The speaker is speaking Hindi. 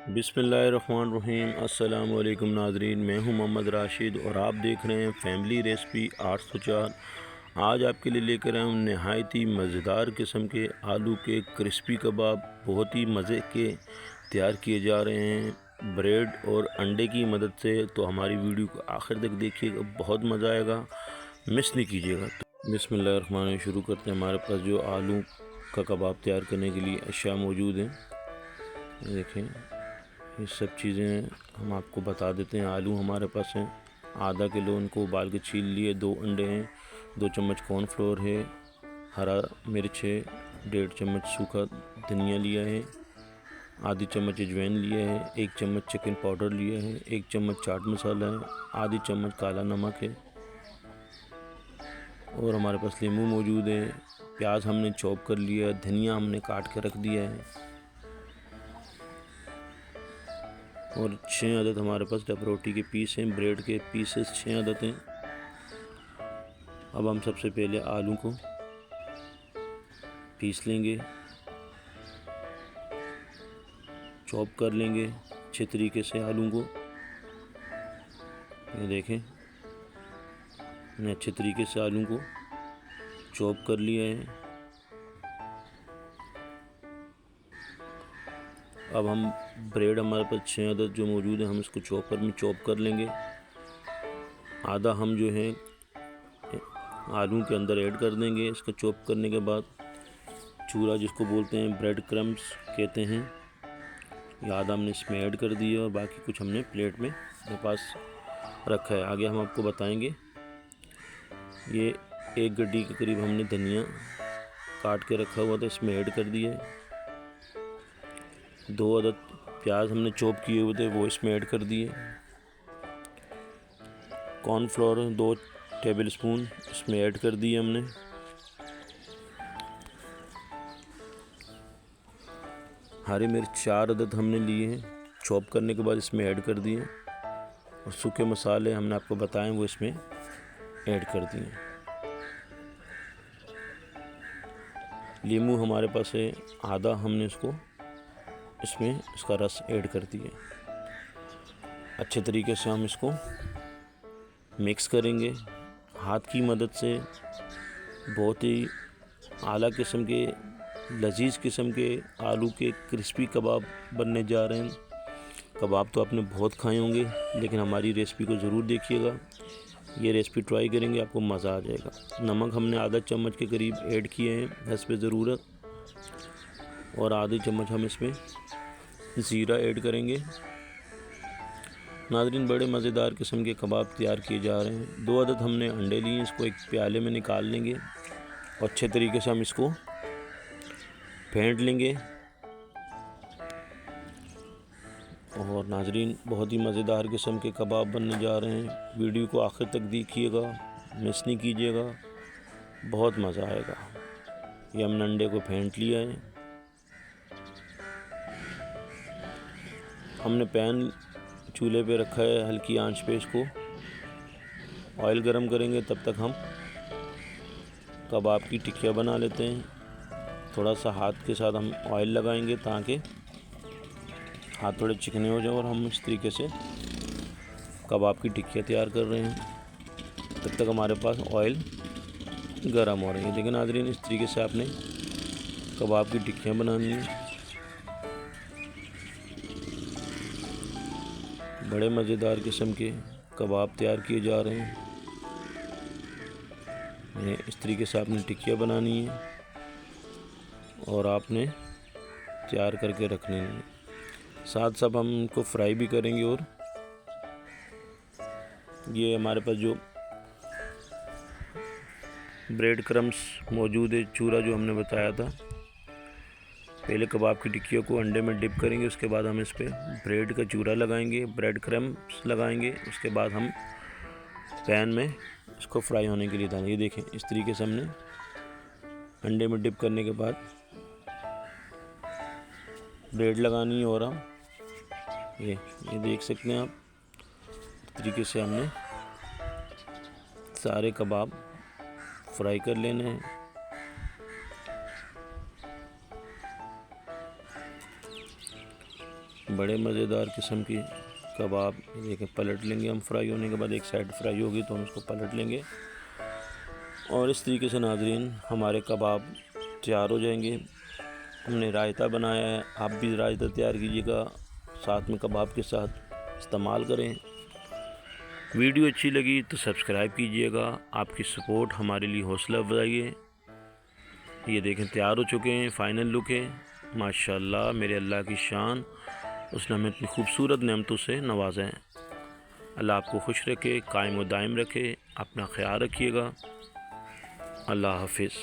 बिस्मिल्लाहिर्रहमानिर्रहीम। अस्सलाम वालेकुम नाज़रीन, मैं हूं मोहम्मद राशिद और आप देख रहे हैं फैमिली रेसिपी 804। आज आपके लिए लेकर आए हूँ नहायत ही मज़ेदार किस्म के आलू के क्रिस्पी कबाब। बहुत ही मज़े के तैयार किए जा रहे हैं ब्रेड और अंडे की मदद से। तो हमारी वीडियो को आखिर तक देखिएगा, बहुत मज़ा आएगा, मिस नहीं कीजिएगा। तो बिस्मिल्लाहिर्रहमानिर्रहीम शुरू करते हैं। हमारे पास जो आलू का कबाब तैयार करने के लिए अशिया मौजूद हैं, देखें ये सब चीज़ें हम आपको बता देते हैं। आलू हमारे पास हैं आधा किलो, उनको उबाल के छील लिए। 2 अंडे हैं, 2 चम्मच कॉर्नफ्लोर है, हरा मिर्च है, 1.5 चम्मच सूखा धनिया लिया है, आधी चम्मच अजवाइन लिया है, 1 चम्मच चिकन पाउडर लिया है, 1 चम्मच चाट मसाला है, आधी चम्मच काला नमक है और हमारे पास नींबू मौजूद है। प्याज हमने चॉप कर लिया है, धनिया हमने काट के रख दिया है और 6 अदद हमारे पास डब रोटी के पीस हैं। ब्रेड के पीसेस 6 अदद हैं। अब हम सबसे पहले आलू को पीस लेंगे, चॉप कर लेंगे अच्छे तरीके से आलू को। ये देखें, मैंने अच्छे तरीके से आलू को चॉप कर लिया है। अब हम ब्रेड हमारे पास 6 अदद जो मौजूद है, हम इसको चॉपर में चॉप कर लेंगे। आधा हम जो है आलू के अंदर ऐड कर देंगे। इसको चॉप करने के बाद चूरा जिसको बोलते हैं, ब्रेड क्रम्स कहते हैं, ये आधा हमने इसमें ऐड कर दिया और बाकी कुछ हमने प्लेट में अपने पास रखा है। आगे हम आपको बताएंगे। ये 1 गड्डी के करीब हमने धनिया काट के रखा हुआ था, इसमें ऐड कर दिया है। 2 अदद प्याज हमने चॉप किए हुए थे, वो इसमें ऐड कर दिए। कॉर्नफ्लोर 2 टेबल स्पून इसमें ऐड कर दिए हमने। हरी मिर्च 4 अदद हमने लिए हैं, चॉप करने के बाद इसमें ऐड कर दिए और सूखे मसाले हमने आपको बताएं वो इसमें ऐड कर दिए। नींबू हमारे पास है आधा, हमने इसमें इसका रस ऐड कर दिया। अच्छे तरीके से हम इसको मिक्स करेंगे हाथ की मदद से। बहुत ही आला किस्म के, लजीज किस्म के आलू के क्रिस्पी कबाब बनने जा रहे हैं। कबाब तो आपने बहुत खाए होंगे, लेकिन हमारी रेसिपी को ज़रूर देखिएगा। ये रेसिपी ट्राई करेंगे, आपको मज़ा आ जाएगा। नमक हमने आधा चम्मच के करीब ऐड किए हैं हस्ब ज़रूरत, और आधी चम्मच हम इसमें ज़ीरा ऐड करेंगे। नाज़रीन, बड़े मज़ेदार किस्म के कबाब तैयार किए जा रहे हैं। 2 अदद हमने अंडे लिए, इसको एक प्याले में निकाल लेंगे और अच्छे तरीके से हम इसको फेंट लेंगे। और नाज़रीन, बहुत ही मज़ेदार किस्म के कबाब बनने जा रहे हैं। वीडियो को आखिर तक देखिएगा, मिस नहीं कीजिएगा, बहुत मज़ा आएगा। ये हमने अंडे को फेंट लिया है। हमने पैन चूल्हे पे रखा है, हल्की आंच पे इसको ऑयल गरम करेंगे। तब तक हम कबाब की टिक्कियाँ बना लेते हैं। थोड़ा सा हाथ के साथ हम ऑयल लगाएंगे ताकि हाथ थोड़े चिकने हो जाए, और हम इस तरीके से कबाब की टिक्कियाँ तैयार कर रहे हैं। तब तक हमारे पास ऑयल गरम हो रही है। लेकिन नाज़रीन, इस तरीके से आपने कबाब की टिक्कियाँ बनानी है। बड़े मज़ेदार किस्म के कबाब तैयार किए जा रहे हैं। इस तरीके से आपने टिक्कियाँ बनानी है और आपने तैयार करके रखने हैं। साथ साथ हम इनको फ्राई भी करेंगे। और ये हमारे पास जो ब्रेड क्रम्स मौजूद है, चूरा जो हमने बताया था, पहले कबाब की टिक्कियों को अंडे में डिप करेंगे, उसके बाद हम इस पर ब्रेड का चूरा लगाएंगे, ब्रेड क्रम्स लगाएंगे। उसके बाद हम पैन में इसको फ्राई होने के लिए डालेंगे। ये देखें, इस तरीके से हमने अंडे में डिप करने के बाद ब्रेड लगानी है। और हम ये देख सकते हैं आप, इस तरीके से हमने सारे कबाब फ्राई कर लेने हैं। बड़े मज़ेदार किस्म की कबाब। देखें, पलट लेंगे हम फ्राई होने के बाद। एक साइड फ्राई होगी तो हम उसको पलट लेंगे और इस तरीके से नाज़रीन हमारे कबाब तैयार हो जाएंगे। हमने रायता बनाया है, आप भी रायता तैयार कीजिएगा, साथ में कबाब के साथ इस्तेमाल करें। वीडियो अच्छी लगी तो सब्सक्राइब कीजिएगा, आपकी सपोर्ट हमारे लिए हौसला अफजाई है। ये देखें तैयार हो चुके हैं, फ़ाइनल लुक है। माशाल्लाह, मेरे अल्लाह की शान, उसने हमें इतनी खूबसूरत नेमतों से नवाजा है। अल्लाह आपको खुश रखे, कायम व दायम रखे। अपना ख्याल रखिएगा। अल्लाह हाफिज़।